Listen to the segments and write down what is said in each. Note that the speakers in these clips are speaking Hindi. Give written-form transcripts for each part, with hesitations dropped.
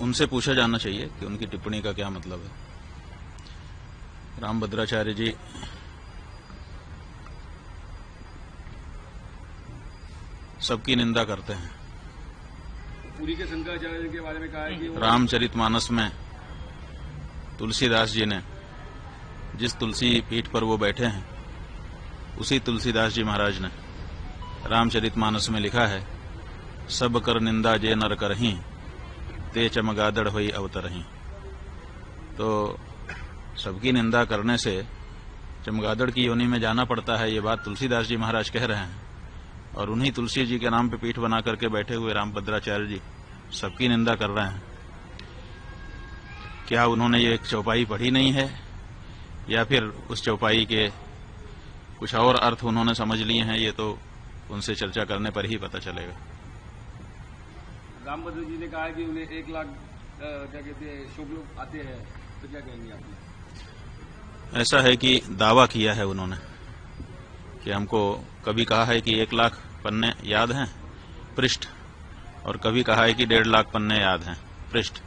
उनसे पूछा जाना चाहिए कि उनकी टिप्पणी का क्या मतलब है। रामभद्राचार्य जी सबकी निंदा करते हैं। पूरी के शंकराचार्य के बारे में कहा है कि रामचरितमानस में तुलसीदास जी ने जिस तुलसी पीठ पर वो बैठे हैं, उसी तुलसीदास जी महाराज ने रामचरितमानस में लिखा है, सब कर निंदा जे नर करहीं, ते चमगादड़ होई अवतरहीं। तो सबकी निंदा करने से चमगादड़ की योनि में जाना पड़ता है, ये बात तुलसीदास जी महाराज कह रहे हैं। और उन्हीं तुलसी जी के नाम पे पीठ बना करके बैठे हुए रामभद्राचार्य जी सबकी निंदा कर रहे हैं। क्या उन्होंने ये एक चौपाई पढ़ी नहीं है, या फिर उस चौपाई के कुछ और अर्थ उन्होंने समझ लिए हैं? ये तो उनसे चर्चा करने पर ही पता चलेगा। रामभद्र जी ने कहा है कि उन्हें 1 लाख क्या कहते हैं शुभ लोग आते हैं, तो क्या कहेंगे आप? ऐसा है कि दावा किया है उन्होंने कि हमको कभी कहा है कि 1 लाख पन्ने याद हैं पृष्ठ, और कभी कहा है कि 1.5 लाख पन्ने याद हैं पृष्ठ।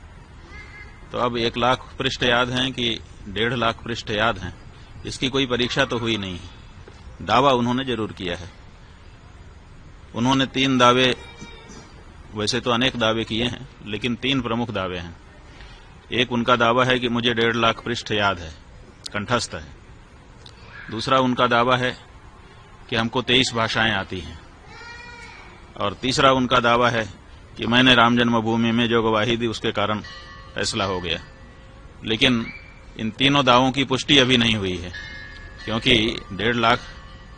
तो अब 1 लाख पृष्ठ याद हैं कि 1.5 लाख पृष्ठ याद हैं, इसकी कोई परीक्षा तो हुई नहीं। दावा उन्होंने जरूर किया है। उन्होंने 3 दावे, वैसे तो अनेक दावे किए हैं, लेकिन 3 प्रमुख दावे हैं। एक उनका दावा है कि मुझे 1.5 लाख पृष्ठ याद है, कंठस्थ है। दूसरा उनका दावा है कि हमको 23 भाषाएं आती हैं। और तीसरा उनका दावा है कि मैंने राम जन्मभूमि में जो गवाही दी उसके कारण फैसला हो गया। लेकिन इन तीनों दावों की पुष्टि अभी नहीं हुई है, क्योंकि 1.5 लाख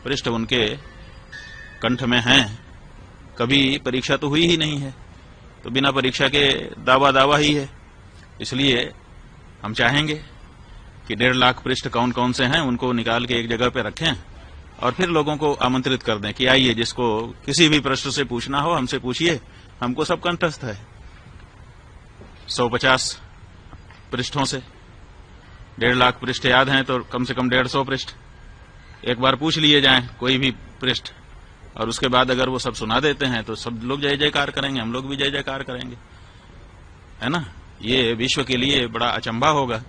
पृष्ठ उनके कंठ में हैं, कभी परीक्षा तो हुई ही नहीं है, तो बिना परीक्षा के दावा ही है। इसलिए हम चाहेंगे कि 1.5 लाख पृष्ठ कौन कौन से हैं उनको निकाल के एक जगह पे रखें और फिर लोगों को आमंत्रित कर दें कि आइए, जिसको किसी भी प्रश्न से पूछना हो हमसे पूछिए, हमको सब कंठस्थ है। 150 पृष्ठों से 1.5 लाख पृष्ठ याद हैं, तो कम से कम 150 पृष्ठ एक बार पूछ लिए जाएं, कोई भी पृष्ठ, और उसके बाद अगर वो सब सुना देते हैं तो सब लोग जय जयकार करेंगे, हम लोग भी जय जयकार करेंगे, है ना। ये विश्व के लिए बड़ा अचंभा होगा